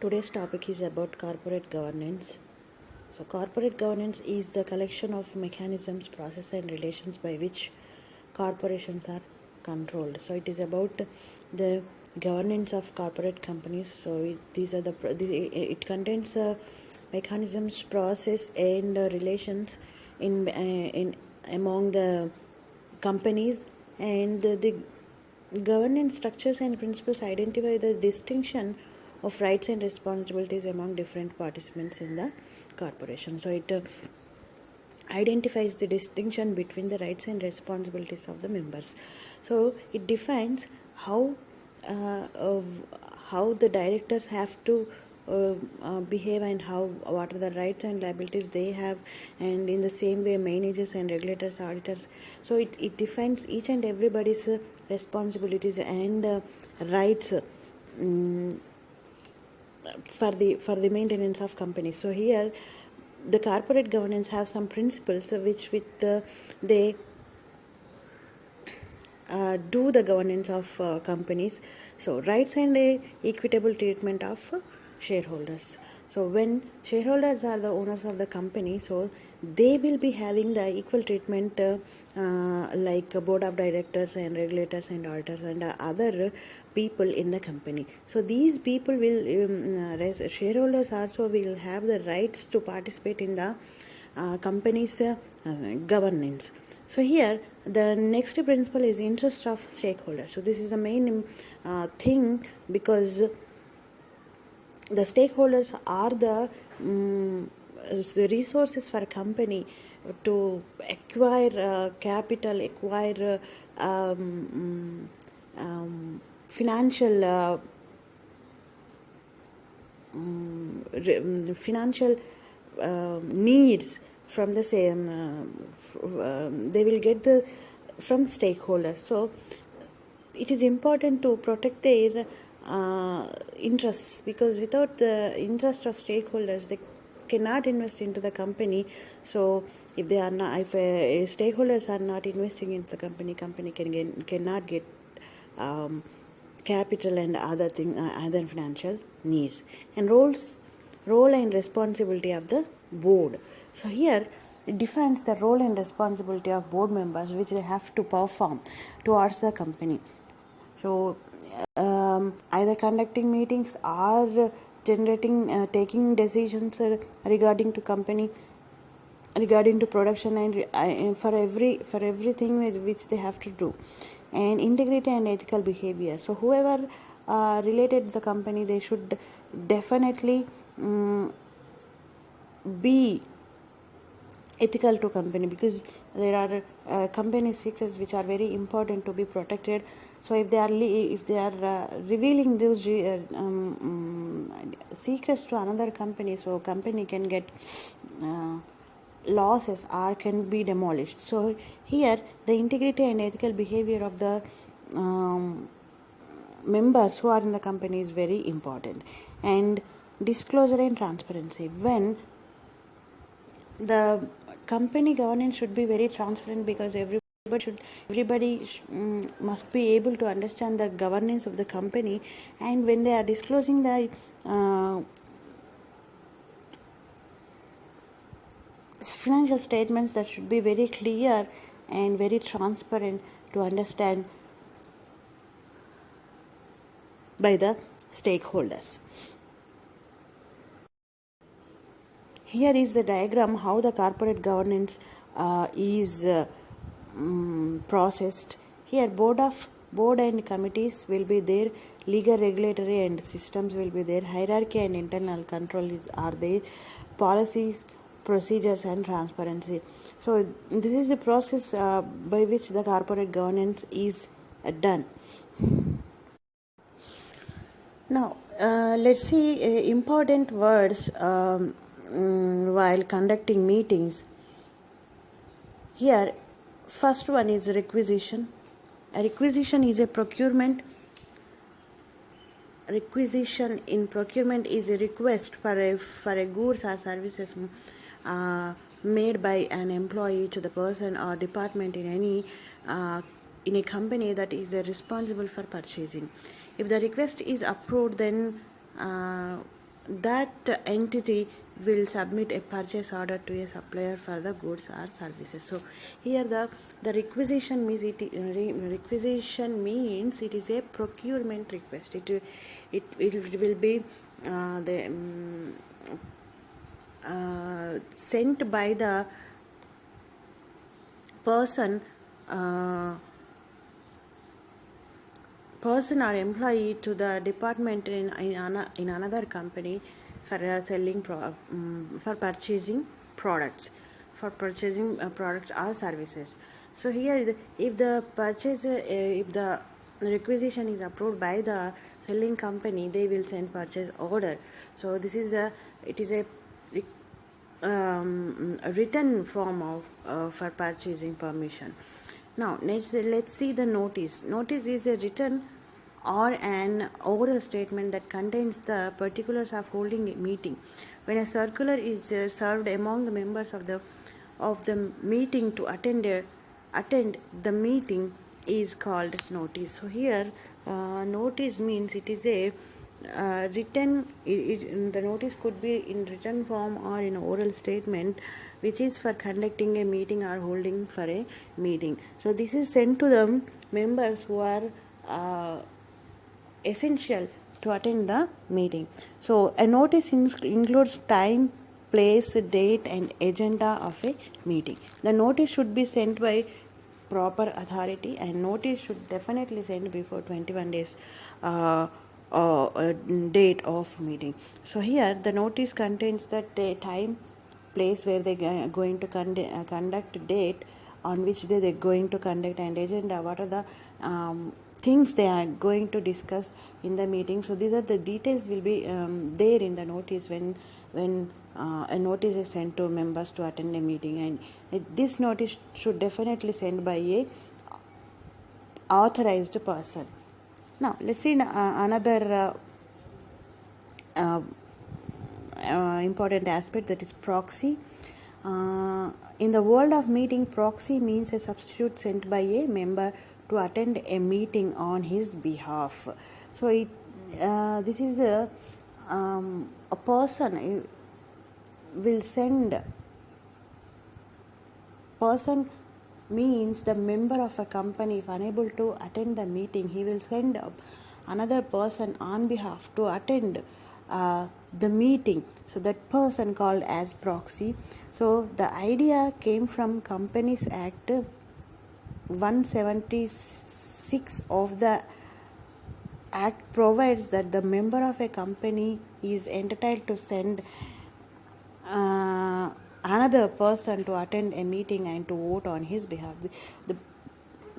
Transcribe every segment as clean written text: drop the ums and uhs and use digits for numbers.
Today's topic is about corporate governance. So, corporate governance is the collection of mechanisms, processes, and relations by which corporations are controlled. So, it is about the governance of corporate companies. So, it contains mechanisms, process, and relations in among the companies, and the governance structures and principles identify the distinction of rights and responsibilities among different participants in the corporation. So it identifies the distinction between the rights and responsibilities of the members. So it defines how the directors have to behave, and what are the rights and liabilities they have, and in the same way managers and regulators, auditors. So it defines each and everybody's responsibilities and rights for the maintenance of companies. So here the corporate governance have some principles which they do the governance of companies. So rights and equitable treatment of shareholders. So when shareholders are the owners of the company, so they will be having the equal treatment like board of directors and regulators and auditors and other people in the company. So these people will shareholders also will have the rights to participate in the company's governance. So here the next principle is interest of stakeholders. So this is the main thing, because the stakeholders are the resources for a company to acquire capital, acquire financial financial needs from the same they will get the from stakeholders. So it is important to protect their interests, because without the interest of stakeholders they cannot invest into the company. So if they are not, if stakeholders are not investing into the company cannot get capital and other financial needs. And role and responsibility of the board. So here it defines the role and responsibility of board members which they have to perform towards the company. So either conducting meetings or taking decisions regarding to company, regarding to production, and for everything which they have to do. And integrity and ethical behavior. So whoever related to the company, they should definitely be ethical to company, because there are company secrets which are very important to be protected. So if they are revealing those secrets to another company, so company can get losses or can be demolished. So here the integrity and ethical behavior of the members who are in the company is very important. And disclosure and transparency. When the company governance should be very transparent, because everybody must be able to understand the governance of the company. And when they are disclosing the financial statements, that should be very clear and very transparent to understand by the stakeholders. Here is the diagram how the corporate governance is processed. Here board and committees will be there, legal, regulatory and systems will be there, hierarchy and internal control are there, policies, procedures and transparency. So this is the process by which the corporate governance is done. Now let's see important words while conducting meetings. Here first one is requisition. A requisition is a procurement. Requisition in procurement is a request for a goods or services made by an employee to the person or department in a company that is responsible for purchasing. If the request is approved, then that entity will submit a purchase order to a supplier for the goods or services. So here the requisition means requisition means it is a procurement request. It will be the sent by the person or employee to the department in another company for selling for purchasing products or services. So here if the purchase if the requisition is approved by the selling company, they will send purchase order. So this is a written form of for purchasing permission. Now let's see the notice. Notice is a written or an oral statement that contains the particulars of holding a meeting. When a circular is served among the members of the meeting to attend the meeting is called notice. So here notice means it is a written. The notice could be in written form or in oral statement, which is for conducting a meeting or holding for a meeting. So this is sent to the members who are essential to attend the meeting. So a notice includes time, place, date and agenda of a meeting. The notice should be sent by proper authority, and notice should definitely send before 21 days date of meeting. So here the notice contains the time, place where they are going to conduct, date on which they're going to conduct, and agenda, what are the things they are going to discuss in the meeting. So these are the details will be there in the notice when a notice is sent to members to attend a meeting, and this notice should definitely sent by a authorized person. Now let's see another important aspect, that is proxy. In the world of meeting, proxy means a substitute sent by a member to attend a meeting on his behalf. So this is a person will send. Person means the member of a company, if unable to attend the meeting, he will send another person on behalf to attend the meeting. So that person called as proxy. So the idea came from Companies Act 176 of the Act provides that the member of a company is entitled to send another person to attend a meeting and to vote on his behalf. The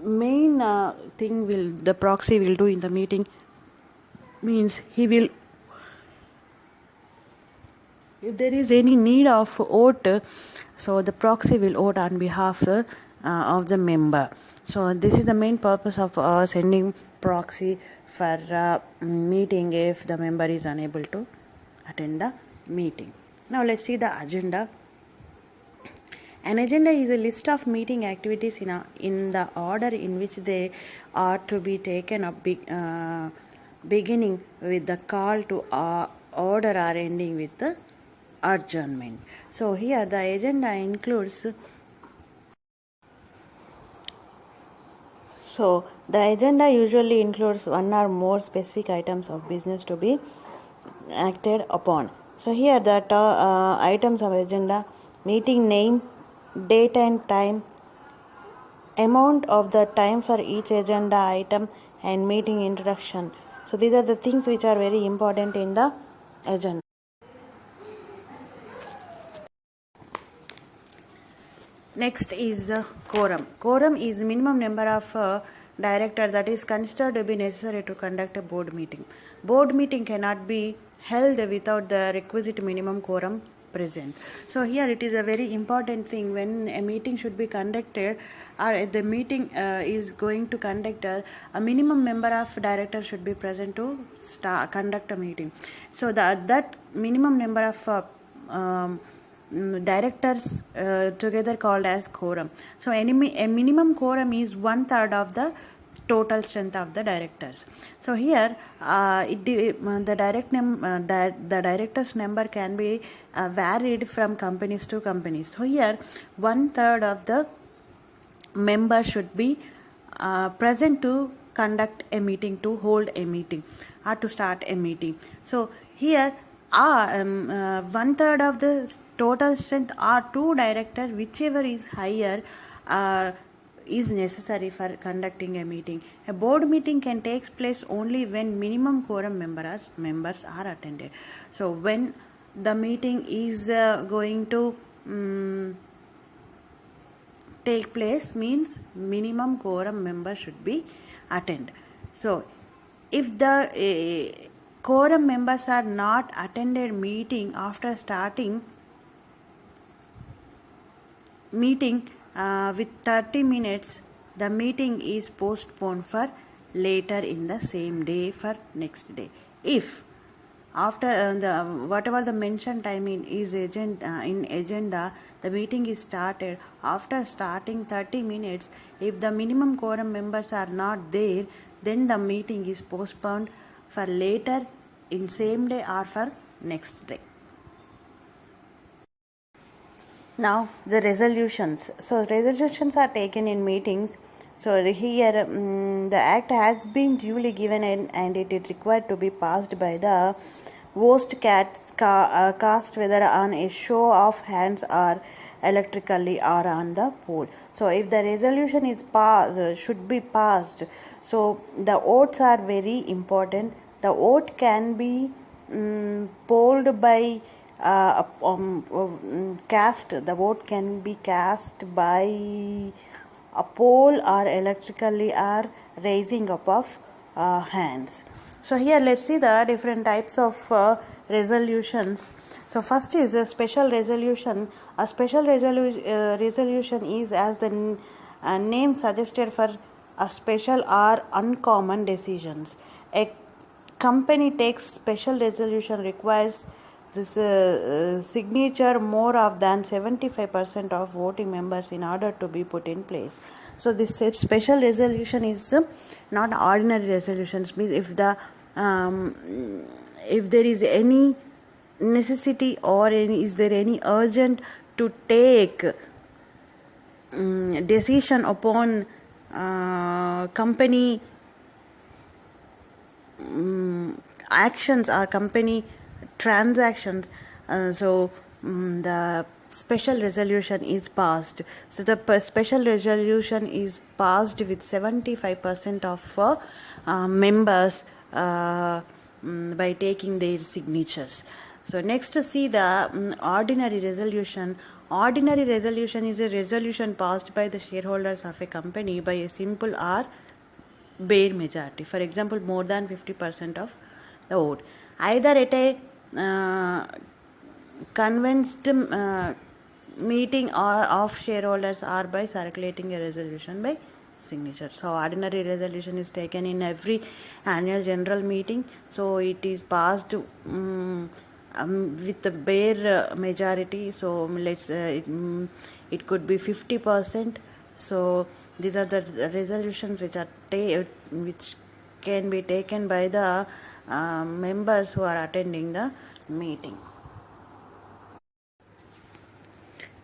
main thing the proxy will do in the meeting means he will, if there is any need of vote, so the proxy will vote on behalf of the member. So this is the main purpose of sending proxy for meeting if the member is unable to attend the meeting. Now let's see the agenda. An agenda is a list of meeting activities in the order in which they are to be taken up, beginning with the call to order or ending with the adjournment. So here the agenda includes. So the agenda usually includes one or more specific items of business to be acted upon. So here the items of agenda: meeting name, date and time, amount of the time for each agenda item, and meeting introduction. So these are the things which are very important in the agenda. Next is quorum. Quorum is minimum number of directors that is considered to be necessary to conduct a board meeting. Board meeting cannot be held without the requisite minimum quorum present. So here it is a very important thing when a meeting should be conducted, or the meeting is going to conduct, a minimum number of directors should be present to conduct a meeting. So that minimum number of directors together called as quorum. So a minimum quorum is 1/3 of the total strength of the directors. So here the directors number can be varied from companies to companies. So here 1/3 of the members should be present to conduct a meeting, to hold a meeting, or to start a meeting. So here 1/3 of the total strength or 2 directors, whichever is higher, is necessary for conducting a meeting. A board meeting can take place only when minimum quorum members are attended. So when the meeting is going to take place means minimum quorum members should be attend. So if the quorum members are not attended meeting after starting meeting with 30 minutes, the meeting is postponed for later in the same day for next day. If after the whatever the mentioned time is in agenda, the meeting is started after starting 30 minutes, if the minimum quorum members are not there, then the meeting is postponed for later in same day or for next day. Now the resolutions. So resolutions are taken in meetings. So here the act has been duly given and it is required to be passed by the vote cast whether on a show of hands or electrically or on the poll. So if the resolution is passed, should be passed, so the votes are very important. The vote can be polled by cast. The vote can be cast by a poll or electrically or raising up of hands. So here let's see the different types of resolutions. So first is a special resolution. A special resolution is, as the name suggested, for a special or uncommon decisions. A company takes special resolution requires this signature more of than 75% of voting members in order to be put in place. So this special resolution is not ordinary resolutions. Means if there is any necessity or is there any urgent to take decision upon company actions or company transactions, the special resolution is passed. So the special resolution is passed with 75% of members by taking their signatures. So next to see the ordinary resolution. Ordinary resolution is a resolution passed by the shareholders of a company by a simple or bare majority. For example, more than 50% of the vote, either at a convinced meeting or of shareholders or by circulating a resolution by signature. So ordinary resolution is taken in every annual general meeting. So it is passed with the bare majority. So let's it could be 50%. So these are the resolutions which are which can be taken by the members who are attending the meeting.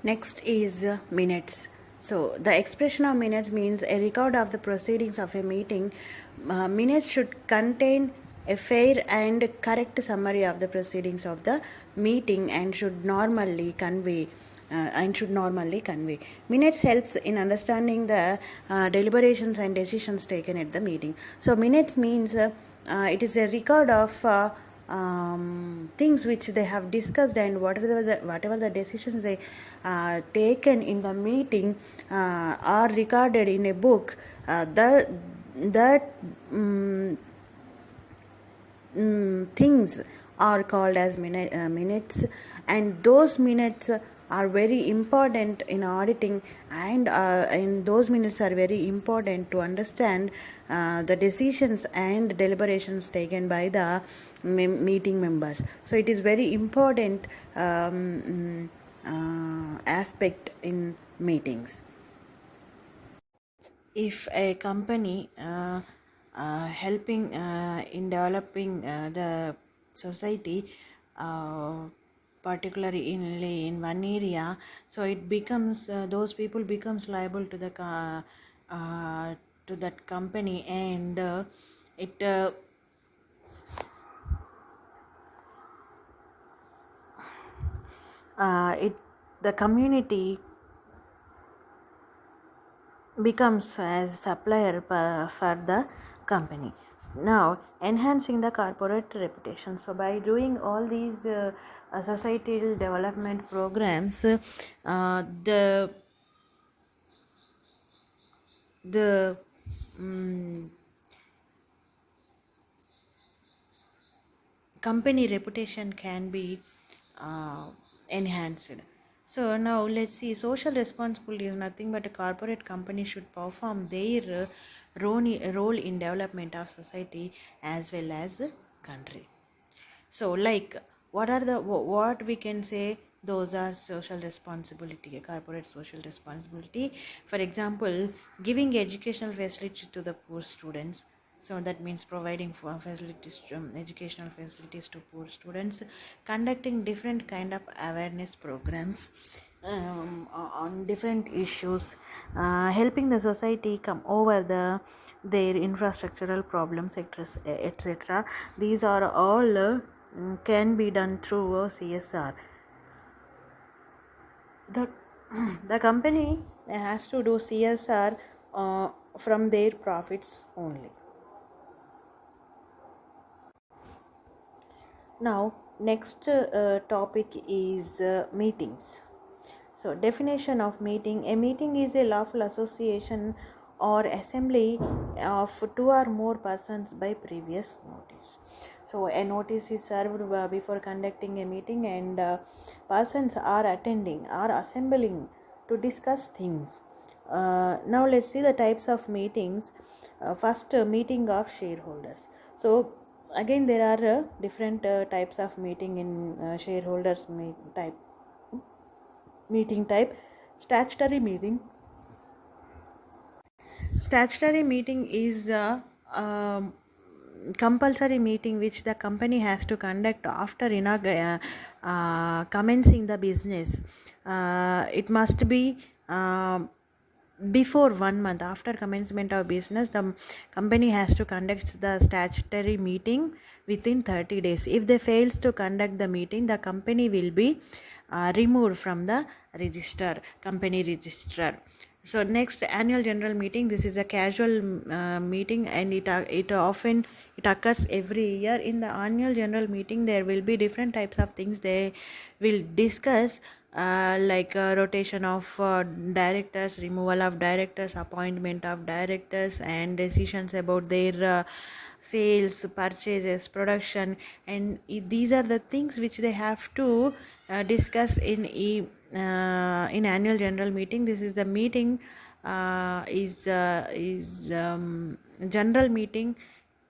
Next is minutes. So the expression of minutes means a record of the proceedings of a meeting. Minutes should contain a fair and correct summary of the proceedings of the meeting and should normally convey. Minutes helps in understanding the deliberations and decisions taken at the meeting. So minutes means it is a record of things which they have discussed and whatever the decisions they taken in the meeting are recorded in a book. Things are called as minutes, and those minutes are very important in auditing, and those minutes are very important to understand the decisions and deliberations taken by the meeting members. So it is very important aspect in meetings. if a company helping in developing the society, particularly in one area, so it becomes those people becomes liable to the to that company, and it it the community becomes as supplier for the company. Now, enhancing the corporate reputation. So by doing all these societal development programs, the company reputation can be enhanced. So now let's see, social responsibility is nothing but a corporate company should perform their role in development of society as well as country. So like what we can say, those are social responsibility, corporate social responsibility. For example, giving educational facility to the poor students. So that means providing for facilities, educational facilities to poor students, conducting different kind of awareness programs on different issues, helping the society come over their infrastructural problems, etc. These are all can be done through CSR. The the company has to do CSR from their profits only. Now, next topic is meetings. So, definition of meeting. A meeting is a lawful association or assembly of two or more persons by previous notice. So, a notice is served before conducting a meeting, and persons are attending or assembling to discuss things. Now, let's see the types of meetings. First, meeting of shareholders. So, again, there are different types of meeting in shareholders meeting type. Statutory meeting is a compulsory meeting which the company has to conduct after commencing the business. It must be before 1 month after commencement of business. The company has to conduct the statutory meeting within 30 days. If they fails to conduct the meeting, the company will be removed from the company register. So next, annual general meeting. This is a casual meeting, and it often it occurs every year. In the annual general meeting, there will be different types of things they will discuss, like rotation of directors, removal of directors, appointment of directors, and decisions about their sales, purchases, production, and these are the things which they have to discuss in annual general meeting. This is the meeting is general meeting.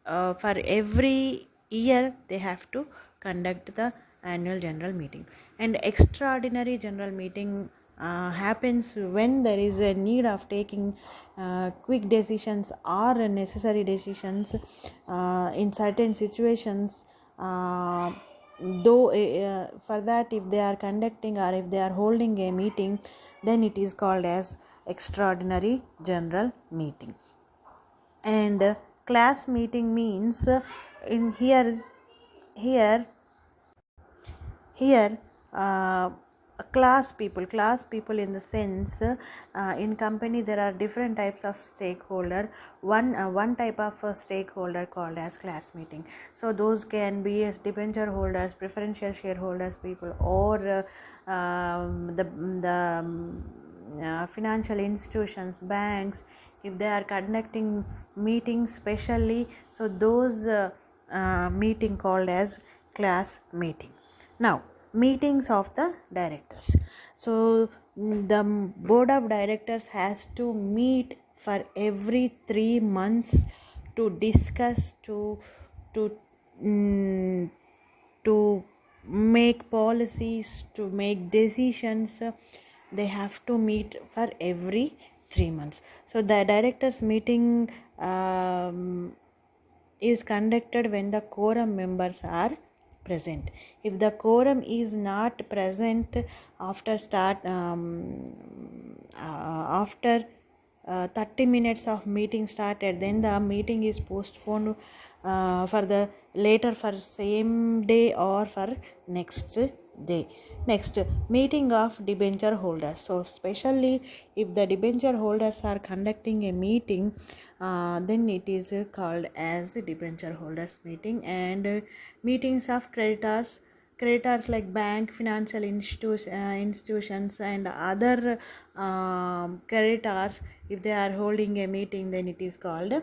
For every year they have to conduct the annual general meeting. And extraordinary general meeting happens when there is a need of taking quick decisions or necessary decisions in certain situations. Though for that, if they are conducting or if they are holding a meeting, then it is called as extraordinary general meeting. And class meeting means in here class people in the sense, in company there are different types of stakeholder. One type of stakeholder called as class meeting. So those can be as debenture holders, preferential shareholders people, or the financial institutions, banks, if they are conducting meetings specially. So those meeting called as class meeting. Now, meetings of the directors. So the board of directors has to meet for every 3 months to discuss, to make policies, to make decisions. They have to meet for every 3 months. So the directors meeting is conducted when the quorum members are present. If the quorum is not present after 30 minutes of meeting started, then the meeting is postponed for the later for same day or for next day. Next, meeting of debenture holders. So especially if the debenture holders are conducting a meeting, then it is called as debenture holders meeting. And meetings of creditors like bank, financial institutions and other creditors, if they are holding a meeting, then it is called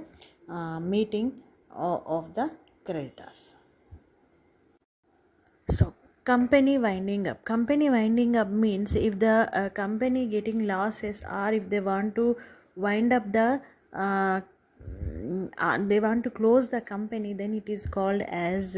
meeting of the creditors. So company winding up means if the company getting losses, or if they want to wind up the they want to close the company, then it is called as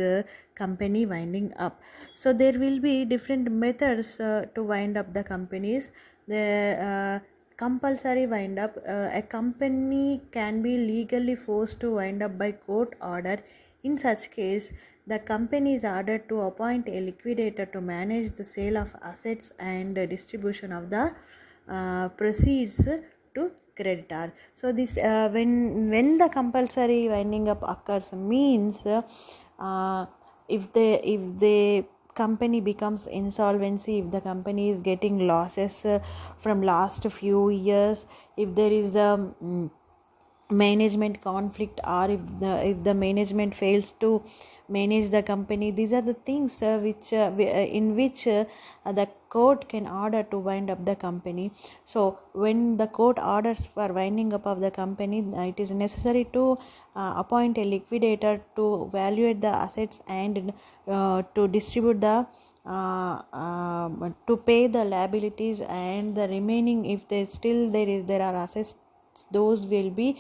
company winding up. So there will be different methods to wind up the companies. The compulsory wind up, a company can be legally forced to wind up by court order. In such case, the company is ordered to appoint a liquidator to manage the sale of assets and distribution of the proceeds to creditor. So this when the compulsory winding up occurs means if the company becomes insolvency, if the company is getting losses from last few years, if there is a management conflict, or if the management fails to manage the company, these are the things in which the court can order to wind up the company. So when the court orders for winding up of the company, it is necessary to appoint a liquidator to evaluate the assets and to distribute the to pay the liabilities, and the remaining, if there are assets, those will be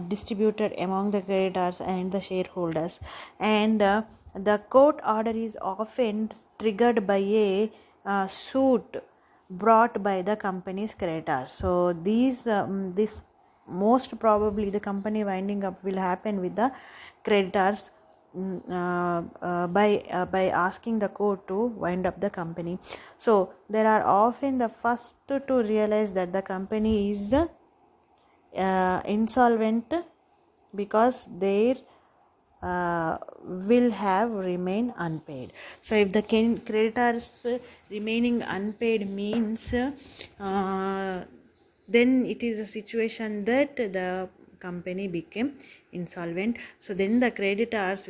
distributed among the creditors and the shareholders. And the court order is often triggered by a suit brought by the company's creditors. So this most probably the company winding up will happen with the creditors by asking the court to wind up the company. So they are often the first to realize that the company is insolvent, because their will have remain unpaid. So if the creditors remaining unpaid means then it is a situation that the company became insolvent. So then the creditors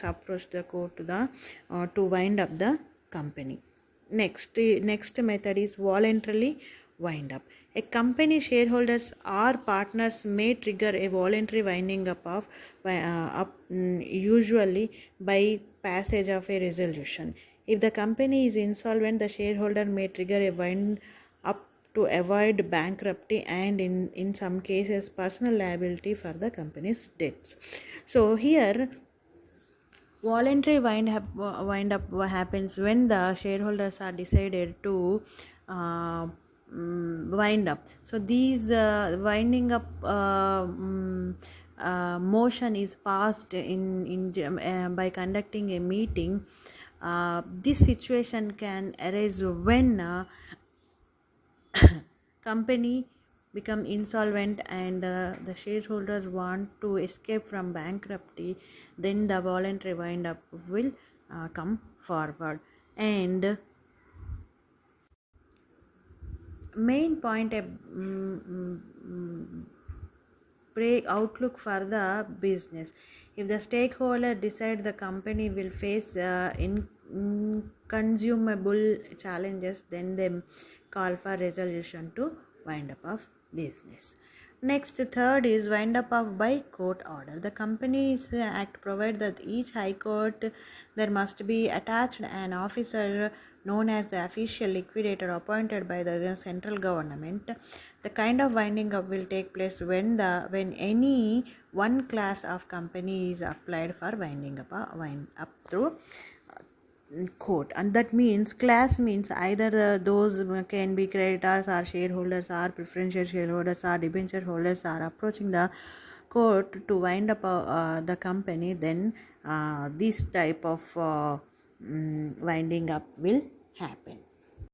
approach the court to wind up the company. Next method is voluntarily wind up. A company shareholders or partners may trigger a voluntary winding up usually by passage of a resolution. If the company is insolvent, the shareholder may trigger a wind up to avoid bankruptcy and in some cases personal liability for the company's debts. So here voluntary wind up happens when the shareholders are decided to wind up. So these winding up motion is passed by conducting a meeting. This situation can arise when company become insolvent and the shareholders want to escape from bankruptcy. Then the voluntary wind up will come forward. And main point break outlook for the business. If the stakeholder decide the company will face inconsumable challenges, then they call for resolution to wind up of business. Next, third is wind up of by court order. The Companies Act provides that each high court there must be attached an officer known as the official liquidator appointed by the central government. The kind of winding up will take place when any one class of company is applied for wind up through court, and that means class means either those can be creditors or shareholders or preferential shareholders or debenture holders are approaching the court to wind up the company. Then this type of winding up will happen.